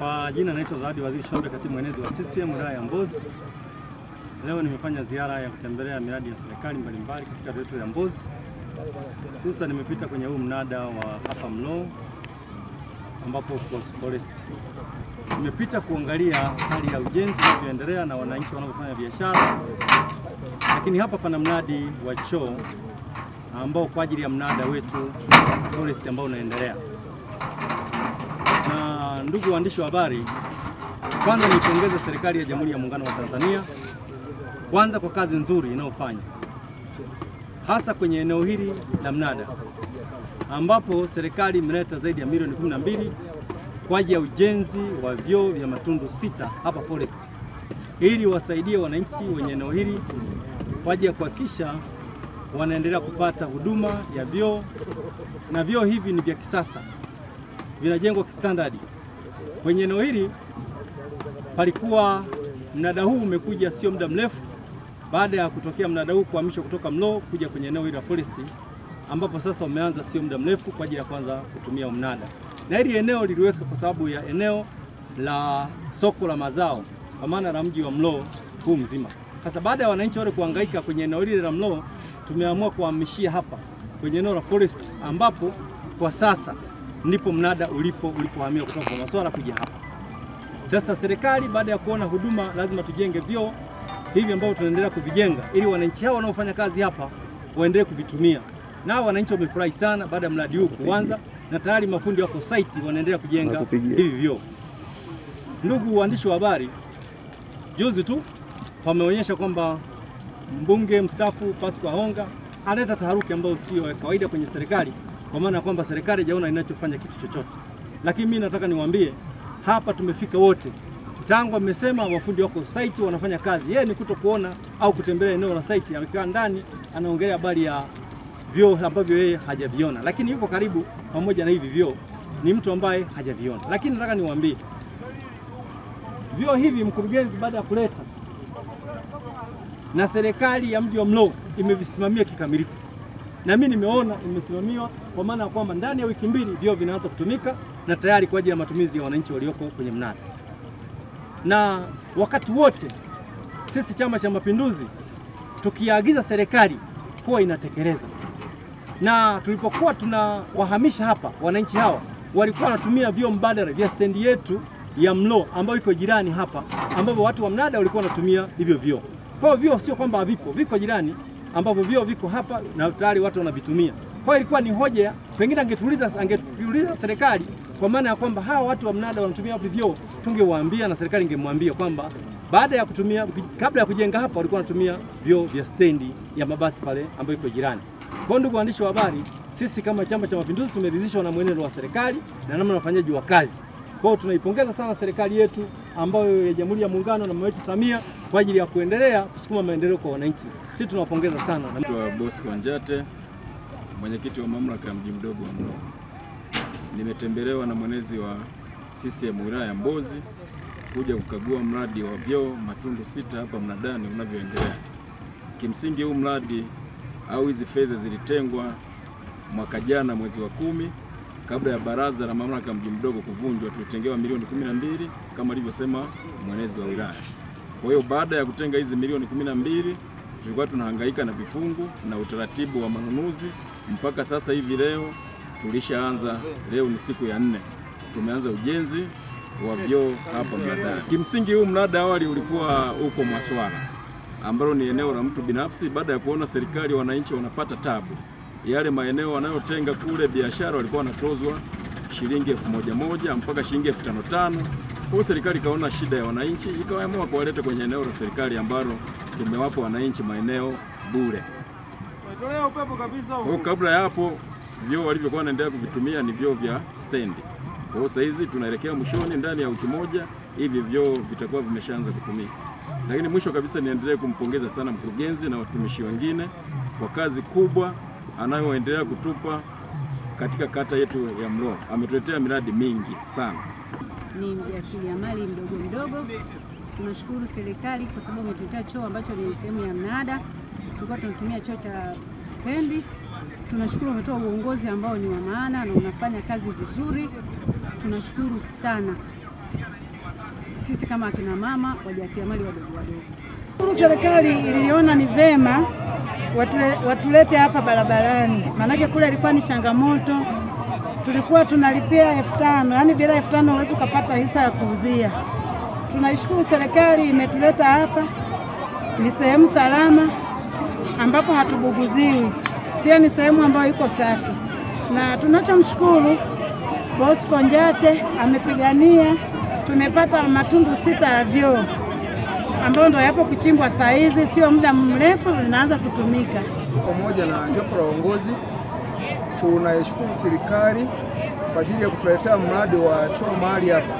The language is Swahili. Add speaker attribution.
Speaker 1: Kwa jina naitwa Zawadi Waziri Shombe, katibu mwenezi wa CCM wilaya ya Mbozi. Leo nimefanya ziara ya kutembelea miradi ya serikali mbalimbali katika wilaya ya Mbozi. Sasa nimepita kwenye huu mnada wa hapa Mlo ambapo Forest. Nimepita kuangalia hali ya ujenzi unaoendelea na wananchi wanaofanya biashara. Lakini hapa pana mradi wa choo ambao kwa ajili ya mnada wetu Forest ambao unaendelea. Na ndugu waandishi wa habari, kwanza nipongeze serikali ya Jamhuri ya Muungano wa Tanzania kwanza kwa kazi nzuri inayofanya hasa kwenye eneo hili la mnada ambapo serikali imeleta zaidi ya milioni 12 kwa ajili ya ujenzi wa vyoo vya matundu 6 hapa Forest ili wasaidie wananchi wenye eneo hili kwa ajili ya kuhakikisha wanaendelea kupata huduma ya vyoo, na vyoo hivi ni vya kisasa, vinajengwa kistandard. Kwenye eneo hili palikuwa mnada huu umekuja sio muda mrefu baada ya kutokea mnada huu kuhamishwa kutoka Mlo kuja kwenye eneo hili la Forest, ambapo sasa umeanza sio muda mrefu kwa ajili ya kwanza kutumia mnada. Na hili eneo liliwekwa kwa sababu ya eneo la soko la mazao kwa maana la mji wa Mlo huu mzima. Sasa baada ya wananchi wale kuhangaika kwenye eneo hili la Mlo, tumeamua kuhamishia hapa kwenye eneo la Forest ambapo kwa sasa ndipo mnada ulipohamia kutoka kwa Maswala kuja hapa. Sasa serikali baada ya kuona huduma lazima tujenge vyoo hivi ambavyo tunaendelea kuvijenga ili wananchi hao wanaofanya kazi hapa waendelee kuvitumia. Na wananchi wamefurahi sana baada ya mradi huu kuanza, na tayari mafundi wako site wanaendelea kujenga hivi vyoo. Ndugu waandishi wa habari, juzi tu wameonyesha kwamba mbunge mstaafu Pascal Honga analeta taharuki ambayo sio kawaida kwenye serikali, kwa maana kwamba serikali haijaona inachofanya kitu chochote. Lakini mimi nataka niwaambie hapa tumefika wote. Tangu amesema wafundi wako site wanafanya kazi. Yeye ni kutokuona au kutembelea eneo la site, amekaa ndani anaongelea habari ya vyoo ambavyo yeye hajaviona. Lakini yuko karibu pamoja na hivi vyoo, ni mtu ambaye hajaviona. Lakini nataka niwaambie vyoo hivi mkurugenzi baada ya kuleta na serikali ya mji wa Mlo imevisimamia kikamilifu. Na mimi nimeona imesimamiwa kwa maana kwamba ndani ya wiki 2 vyoo vinaanza kutumika na tayari kwa ajili ya matumizi ya wananchi walioko kwenye mnada. Na wakati wote sisi Chama cha Mapinduzi tukiagiza serikali kuwa inatekeleza. Na tulipokuwa tunawahamisha hapa wananchi hawa walikuwa wanatumia vyoo mbadala vya stendi yetu ya Mlo ambayo iko jirani hapa, ambapo watu wa mnada walikuwa wanatumia hivyo vyoo. Kwa hiyo vyoo sio kwamba havipo, viko jirani ambapo vyoo viko hapa na tayari watu wanavitumia. Kwa hiyo ilikuwa ni hoja, pengine angetuuliza serikali kwa maana ya kwamba hawa watu wa mnada wanatumia wapi vyoo, tungewaambia na serikali ingemwambia kwamba baada ya kutumia, kabla ya kujenga hapa walikuwa wanatumia vyoo vya stendi ya mabasi pale ambayo iko jirani. Kwa ndugu waandishi wa habari, sisi kama Chama cha Mapinduzi tumeridhishwa na mwenendo wa serikali na namna wafanyaji wa kazi. Kwa hiyo tunaipongeza sana serikali yetu ambayo ya Jamhuri ya Muungano na mama wetu Samia kwa ajili ya kuendelea kusukuma maendeleo kwa wananchi. Sisi tunawapongeza sana.
Speaker 2: Naitwa Bosco Njate, mwenyekiti wa mamlaka ya mji mdogo wa Mlo. Nimetembelewa na mwenezi wa CCM wilaya ya Mbozi kuja kukagua mradi wa vyoo matundu 6 hapa mnadani unavyoendelea. Kimsingi huu mradi au hizi fedha zilitengwa mwaka jana mwezi wa 10 kabla ya baraza la mamlaka ya mji mdogo kuvunjwa. Tulitengewa milioni 12 kama alivyosema mwenezi wa wilaya. Kwa hiyo baada ya kutenga hizi milioni 12 tulikuwa tunahangaika na vifungu na utaratibu wa manunuzi. Mpaka sasa hivi leo tulishaanza, leo ni siku ya 4 tumeanza ujenzi wa vyoo hapa mnadani. Kimsingi huu mnada awali ulikuwa uko Maswala ambalo ni eneo la mtu binafsi. Baada ya kuona serikali wananchi wanapata tabu, yale maeneo wanayotenga kule biashara walikuwa wanatozwa shilingi 1,100 mpaka shilingi 5,500. Kwa serikali kaona shida ya wananchi, ikaamua kuwaleta kwenye eneo la serikali ambalo tumewapa wananchi maeneo bure. Kwa kabla ya hapo vyoo walivyokuwa wanaendelea kuvitumia ni vyoo vya stendi. Kwa hiyo sasa hizi tunaelekea mwishoni, ndani ya wiki moja hivi vyoo vitakuwa vimeshaanza kutumika. Lakini mwisho kabisa niendelee kumpongeza sana mkurugenzi na watumishi wengine kwa kazi kubwa anayoendelea kutupa katika kata yetu ya Mlo. Ametuletea miradi mingi sana.
Speaker 3: Ni mjasiriamali mdogo. Tunashukuru serikali kwa sababu imetuletea choo ambacho ni sehemu ya mnada. Tulikuwa tunatumia choo cha stendi. Tunashukuru umetoa uongozi ambao ni wa maana na unafanya kazi vizuri. Tunashukuru sana. sisi kama akina mama wajasiriamali wadogo wadogo.
Speaker 4: Serikali iliona ni vema watulete hapa barabarani, maanake kule ilikuwa ni changamoto. Tulikuwa tunalipia 5,000, yani bila 5,000 huwezi ukapata hisa ya kuuzia. Tunaishukuru serikali imetuleta hapa, ni sehemu salama ambapo hatubuguziwi, pia ni sehemu ambayo iko safi, na tunachomshukuru Bosco Njate amepigania, tumepata matundu 6 ya vyoo ambayo ndio yapo kuchimbwa saa hizi, sio muda mrefu linaanza kutumika.
Speaker 5: Pamoja na jopo la uongozi tunaishukuru serikali kwa ajili ya kutuletea mradi wa choo mahali hapa.